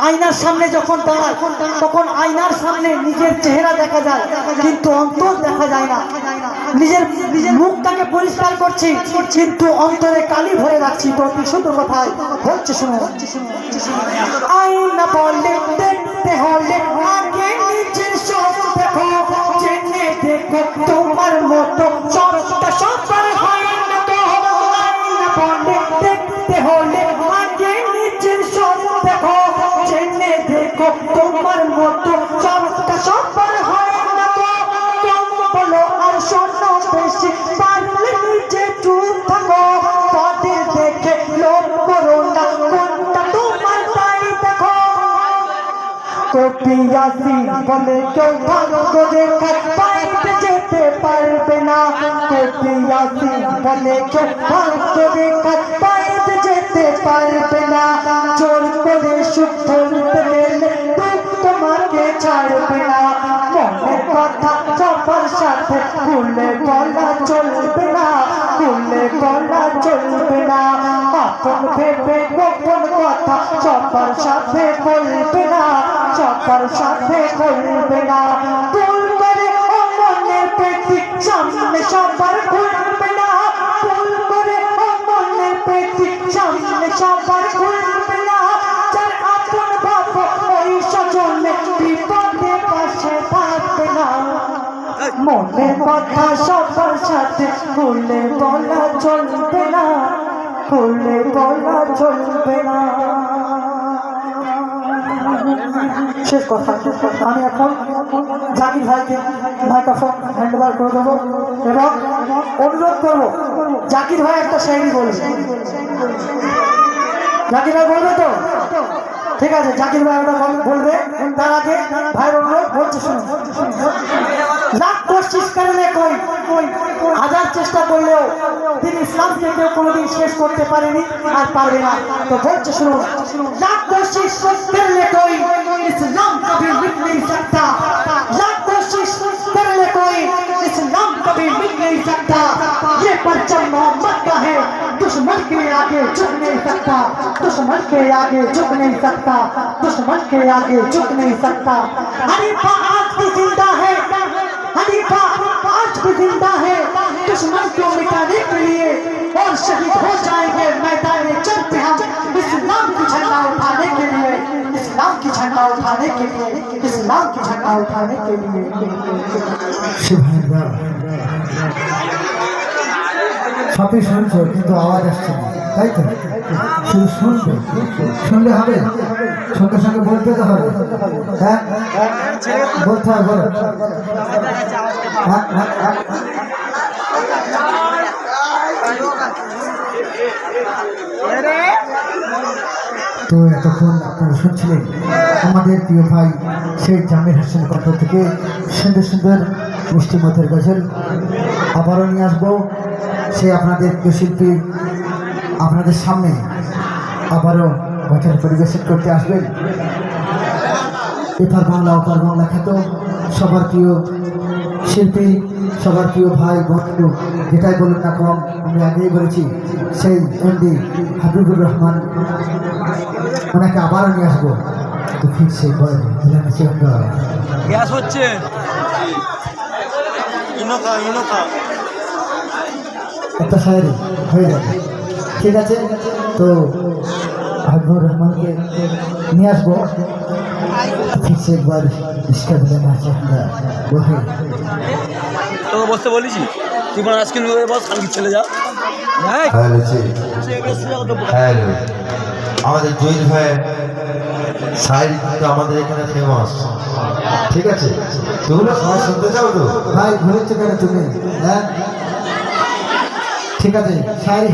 আয়নার সামনে যখন দাঁড়ায় তখন আয়নার সামনে নিজের চেহারা দেখা যায়, কিন্তু অন্তর দেখা যায় না। নিজের মুখটাকে পরিষ্কার করছি, কিন্তু অন্তরে কালি ভরে রাখছি। তো শুধু কথায় বলছে, শুনো। আয়না বলে দেখতে হলে আগে নিজের সব দেখো, জেনে দেখো তোমার মতো সবটা সবার হয় না তো। আয়না বলে দেখতে হলে আগে নিজের সব দেখো, জেনে দেখো তোমার মতো সবটা সবার হয় না তো। কম বলো আর শোনো বেশি, পারলে নিজে চুপ থাকো। তাদের দেখে লোভ করো না, কোনটা তোমার তাই দেখো। কপিয়াসি বলে কেউ ভাগ্য দেখায় পাইতে যেতে পারবে না। কপিয়াসি বলে কেউ ভাগ্য দেখায় পাইতে যেতে পারবে না। জোর করে সুখ ধরতে গেলে দুঃখ তোমাকে ছাড়বে না। মনের কথা সবার সাথে খুলে বলা চলবে না, খুলে বলা চলবে না। আপন ভেবে গোপন কথা সবার সাথে বলবে না, সবার সাথে বলবে না। ভুল করে ও মনের পেটি সামনে সবার খুলবে না। ভুল করে ও মনের পেটি সামনে সবার খুলবে না। যার আপন ভাবো ওই সজনে বিপদে পাশে থাকবে না। মনের কথা সবার সাথে খুলে বলা চলবে না, খুলে বলা চলবে না। শেষ কথা, আমি এখন জাকির ভাইকে মাইক্রোফোন হ্যান্ডওভার করে দেবো এবং অনুরোধ করবো জাকির ভাই একটা শায়রি বলবে। জাকির ভাই বলবে তো? ঠিক আছে, জাকির ভাই ওটা বলবে। তার আগে ভাইয়ের অনুরোধ বলছে, শুনুন। লাখ কোশিশ করলে কোই হাজার চেষ্টা করলেও তিনি ইসলামকে কেউ কোনোদিন শেষ করতে পারেনি আর পারবে না। তো বলছে, শুনুন। লাখ কোশিশ করলে কোই ইসলাম কবি মিট नहीं सकता। लाख कोशिश करले कोई इस्लाम कभी मिट नहीं सकता। ये परचम मोहम्मद का है, दुश्मन के आगे झुक नहीं सकता। दुश्मन के आगे झुक नहीं सकता, दुश्मन के आगे झुक नहीं सकता। हनीफा आज भी जिंदा है, हनीफा आज भी जिंदा है दुश्मन को मिटाने के लिए, और शहीद हो जाएंगे मैदान जंग पे हम इस्लाम की झंडा उठाने के लिए, इस्लाम की झंडा उठाने के लिए, इस्लाम की झंडा उठाने के लिए। সবই শুনছো কিন্তু আওয়াজ আসছে না, তাই তো? শুধু শুনবে, শুনলে হবে? সঙ্গে সঙ্গে বলতে তো হবে। হ্যাঁ, বলতে হবে, বলো। তো এতক্ষণ আপনারা শুনছিলেন আমাদের প্রিয় ভাই শেখ জামির হোসেনের কণ্ঠ থেকে সুন্দর সুন্দর মিষ্টি মধুর গজল। আবারও নিয়ে আসবো সে আপনাদের প্রিয় শিল্পী আপনাদের সামনে আবারও গজল পরিবেশন করতে আসবেন। এপার বাংলা ওপার বাংলা খ্যাত সবার প্রিয় শিল্পী, সবার প্রিয় ভাই বন্ধু, যেটাই বলুন না কম, আমি আগেই বলেছি, সেই এমডি হাবিবুর রহমান, ওনাকে আবারও নিয়ে আসবো। তো ঠিক সেই গ্যাস হচ্ছে একটা শায়রি হয়ে যাবে, ঠিক আছে? তো হাবিবুর রহমানকে নিয়ে আসবো। ঠিক সে একবার রিস্কা দিলে না বহে তোকে বসতে বলেছি, তুই মানে আজকে বস, কালকে চলে যা। হ্যালো, আমাদের জৈন ভাইয়ের শায়রি কিন্তু আমাদের এখানে ফেমাস, ঠিক আছে? তোমরা সবাই শুনতে চাও তো? ভাই ঘুরেছো কেন তুমি? হ্যাঁ, ঠিক আছে, শায়রি